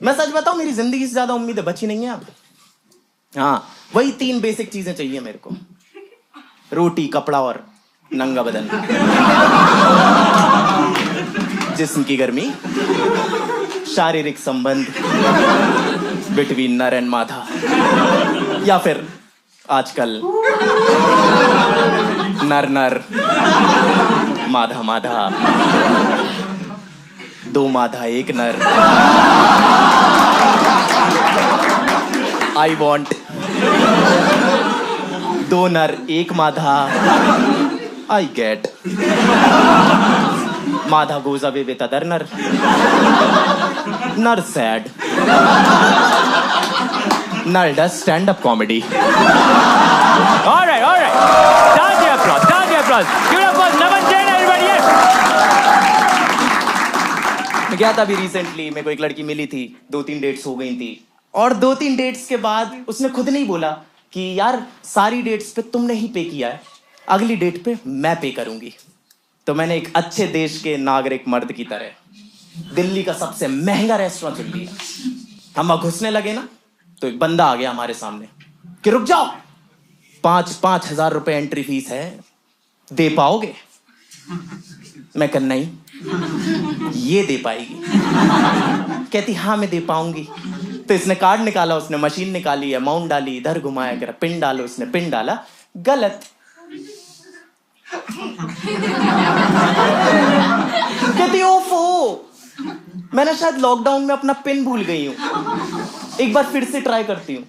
मैं सच बताऊं, मेरी जिंदगी से ज्यादा उम्मीदें बची नहीं है अब। हाँ, वही 3 बेसिक चीजें चाहिए मेरे को, रोटी, कपड़ा और नंगा बदन। जिस्म की गर्मी, शारीरिक संबंध बिटवीन नर एंड माधा, या फिर आजकल नर नर माधा माधा, 2 माधा 1 नर। आई वॉन्ट 2 नर 1 माधा। आई गेट माधा goes away with other nर। नर sad। नर does stand-up comedy। All right. Down the applause. Give it up for Naman Jain, everybody. मैं गया था अभी रिसेंटली, मेरे को एक लड़की मिली थी, 2-3 डेट्स हो गई थी, और 2-3 डेट्स के बाद उसने खुद नहीं बोला कि यार सारी डेट्स पे तुमने ही पे किया है, अगली डेट पे मैं पे करूंगी। तो मैंने एक अच्छे देश के नागरिक मर्द की तरह दिल्ली का सबसे महंगा रेस्टोरेंट चुन लिया। हम वहां घुसने लगे ना, तो एक बंदा आ गया हमारे सामने कि रुक जाओ, 5-5 हजार रुपए एंट्री फीस है, दे पाओगे? मैं कहा नहीं, ये दे पाएगी। कहती हाँ मैं दे पाऊंगी। तो इसने कार्ड निकाला, उसने मशीन निकाली, अमाउंट डाली, इधर घुमाया, कह रहा पिन डालो, उसने पिन डाला, गलत। कहती ओफो, मैंने शायद लॉकडाउन में अपना पिन भूल गई हूं, एक बार फिर से ट्राई करती हूँ।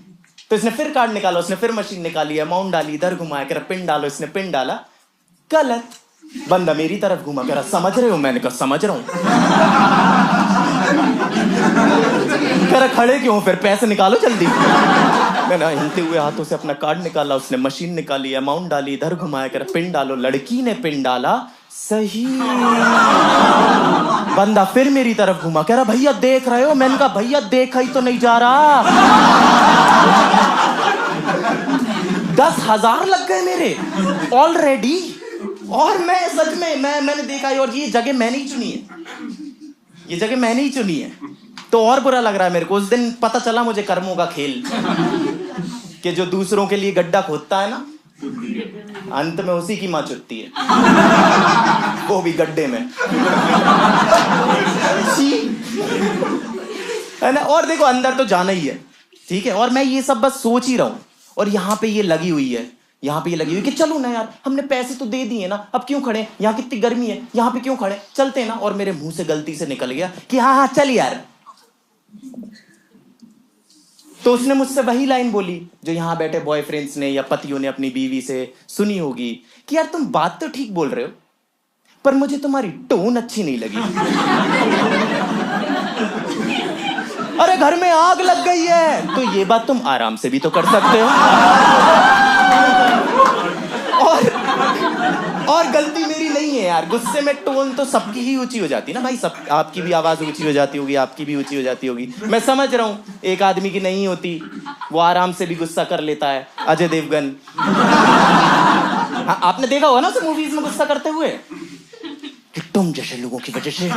तो इसने फिर कार्ड निकाला, उसने फिर मशीन निकाली, अमाउंट डाली, इधर घुमाया, कह रहा पिन डालो, इसने पिन डाला, गलत। बंदा मेरी तरफ घुमा, कह रहा समझ रहे हो? मैंने कहा समझ रहा हूं। कह रहा खड़े क्यों, फिर पैसे निकालो जल्दी। मैंने हिलते हुए हाथों से अपना कार्ड निकाला, उसने मशीन निकाली, अमाउंट डाली, इधर घुमाया, कह रहा पिन डालो, लड़की ने पिन डाला, सही। बंदा फिर मेरी तरफ घुमा, कह रहा भैया देख रहे हो? मैंने कहा भैया देखा ही तो नहीं जा रहा। 10,000 लग गए मेरे ऑलरेडी। और मैं सच में मैंने देखा है, और ये जगह मैंने ही चुनी है, ये जगह मैंने ही चुनी है। तो और बुरा लग रहा है मेरे को। उस दिन पता चला मुझे कर्मों का खेल, कि जो दूसरों के लिए गड्ढा खोदता है ना, अंत में उसी की मां चुतती है, वो भी गड्ढे में। है ना? और देखो अंदर तो जाना ही है, ठीक है, और मैं ये सब बस सोच ही रहा हूं, और यहाँ पे ये लगी हुई है, यहाँ पे ये लगी हुई कि चलो ना यार, हमने पैसे तो दे दिए ना, अब क्यों खड़े, यहाँ कितनी गर्मी है, यहाँ पे क्यों खड़े, चलते ना। और मेरे मुंह से गलती से निकल गया कि हाँ हाँ चल यार। तो उसने मुझसे वही लाइन बोली जो यहाँ बैठे बॉयफ्रेंड्स ने या पतियों ने अपनी बीवी से सुनी होगी, कि यार तुम बात तो ठीक बोल रहे हो, पर मुझे तुम्हारी टोन अच्छी नहीं लगी। अरे घर में आग लग गई है, तो ये बात तुम आराम से भी तो कर सकते हो। और गलती मेरी नहीं है यार, गुस्से में टोन तो सबकी ही ऊंची हो जाती है ना भाई, सब, आपकी भी आवाज ऊंची हो जाती होगी, आपकी भी ऊंची हो जाती होगी। मैं समझ रहा हूं एक आदमी की नहीं होती, वो आराम से भी गुस्सा कर लेता है, अजय देवगन। हाँ, आपने देखा होगा ना उसे मूवीज में गुस्सा करते हुए, कि तुम जैसे लोगों की वजह से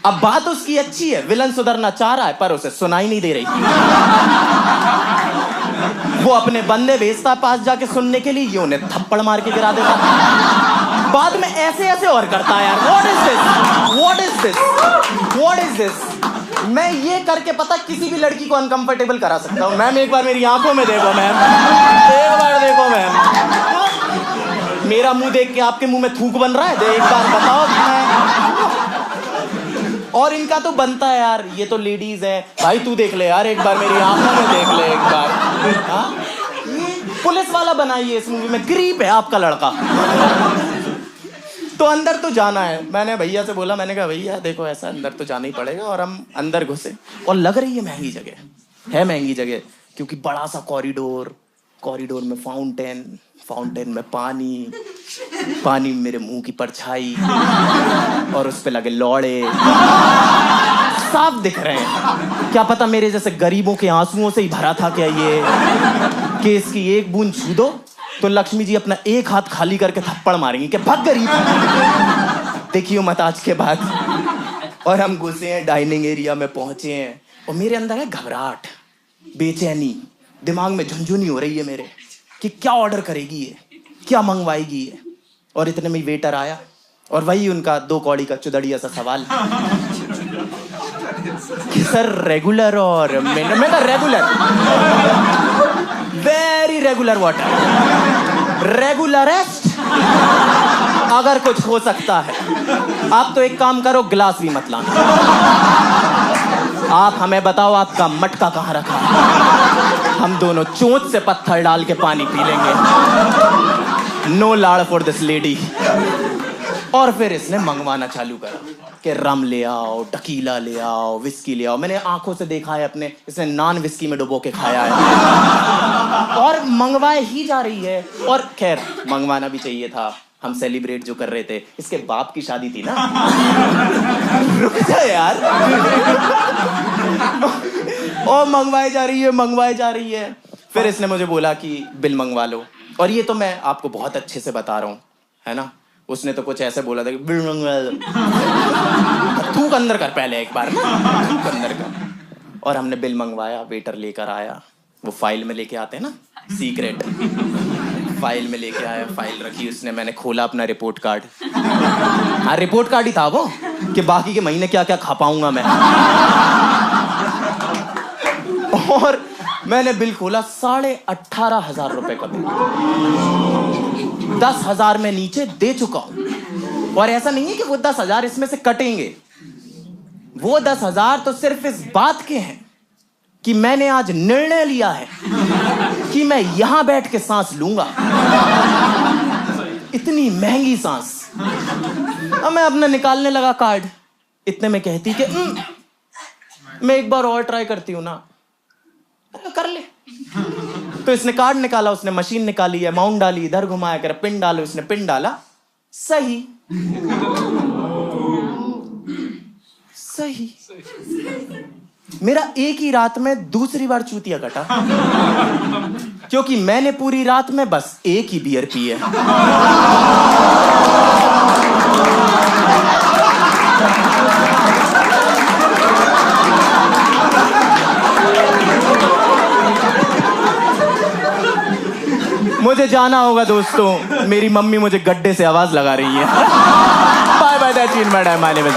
अब बात उसकी अच्छी है, विलन सुधरना चाह रहा है, पर उसे सुनाई नहीं दे रही। वो अपने बंदे भेजता पास जाके सुनने के लिए, ये उन्हें थप्पड़ मार के गिरा देता, बाद में ऐसे ऐसे और करता है यार। What is this, what is this, what is this. मैं ये करके पता किसी भी लड़की को अनकंफर्टेबल करा सकता हूँ। मैम एक बार मेरी आंखों में देखो मैम, एक बार देखो मैम, मेरा मुंह देख के आपके मुंह में थूक बन रहा है, एक बार बताओ। और इनका तो बनता है यार, ये तो लेडीज है भाई, तू देख ले यार एक बार, मेरी आंखों में देख ले एक बार। हाँ? पुलिस वाला बनाइए इस मूवी में, गरीब है आपका लड़का। तो अंदर तो जाना है। मैंने भैया से बोला, मैंने कहा भैया देखो ऐसा अंदर तो जाना ही पड़ेगा, और हम अंदर घुसे, और लग रही है महंगी जगह है, महंगी जगह, क्योंकि बड़ा सा कॉरिडोर, कॉरिडोर में फाउंटेन, फाउंटेन में पानी, पानी में मेरे मुंह की परछाई, और उस पे लगे लौड़े साफ दिख रहे हैं। क्या पता मेरे जैसे गरीबों के आंसुओं से ही भरा था क्या ये, कि इसकी एक बूंद छू दो तो लक्ष्मी जी अपना एक हाथ खाली करके थप्पड़ मारेंगी कि भाग गरीब। देखियो मत आज के बाद। और हम घुसे हैं, डाइनिंग एरिया में पहुंचे हैं और मेरे अंदर है घबराहट, बेचैनी, दिमाग में झुंझुनी हो रही है मेरे कि क्या ऑर्डर करेगी ये, क्या मंगवाएगी ये। और इतने में वेटर आया और वही उनका 2 कौड़ी का चुदड़िया सा सवाल कि सर रेगुलर और मैं तो रेगुलर, वेरी रेगुलर वाटर, रेगुलरेस्ट अगर कुछ हो सकता है। आप तो एक काम करो, गिलास भी मत लाना। आप हमें बताओ आपका मटका कहाँ रखा है, हम दोनों चोंच से पत्थर डाल के पानी पी लेंगे। नो लाड़ फॉर दिस लेडी। और फिर इसने मंगवाना चालू करा कि रम ले आओ, टकीला ले आओ, विस्की ले आओ। मैंने आंखों से देखा है अपने, इसने नान विस्की में डुबो के खाया है और मंगवाए ही जा रही है। और खैर मंगवाना भी चाहिए था, हम सेलिब्रेट जो कर रहे थे, इसके बाप की शादी थी ना। रुक जा यार। और मंगवाई जा रही है, मंगवाई जा रही है। फिर इसने मुझे बोला कि बिल मंगवा लो। और ये तो मैं आपको बहुत अच्छे से बता रहा हूँ, है ना। उसने तो कुछ ऐसे बोला था कि बिल मंगवा लो। थूक अंदर कर पहले एक बार, थूक अंदर कर। और हमने बिल मंगवाया, वेटर लेकर आया, वो फाइल में लेके आते हैं ना, सीक्रेट फाइल में लेके आया, फाइल रखी उसने, मैंने खोला अपना रिपोर्ट कार्ड। हाँ रिपोर्ट कार्ड ही था वो, कि बाकी के महीने क्या क्या खा पाऊंगा मैं। और मैंने बिल खोला, 18,500 रुपए का बिल। 10,000 में नीचे दे चुका हूं। और ऐसा नहीं है कि वो 10,000 इसमें से कटेंगे, वो 10,000 तो सिर्फ इस बात के हैं कि मैंने आज निर्णय लिया है कि मैं यहां बैठ के सांस लूंगा, इतनी महंगी सांस। अब मैं अपना निकालने लगा कार्ड, इतने में कहती कि मैं एक बार और ट्राई करती हूं ना। कर ले। तो इसने कार्ड निकाला, उसने मशीन निकाली, अमाउंट डाली, इधर घुमाया कर, पिन डालो, उसने पिन डाला, सही सही। मेरा एक ही रात में दूसरी बार चूतिया कटा, क्योंकि मैंने पूरी रात में बस एक ही बियर पी है। मुझे जाना होगा दोस्तों, मेरी मम्मी मुझे गड्ढे से आवाज लगा रही है। Bye bye, that's it, my name is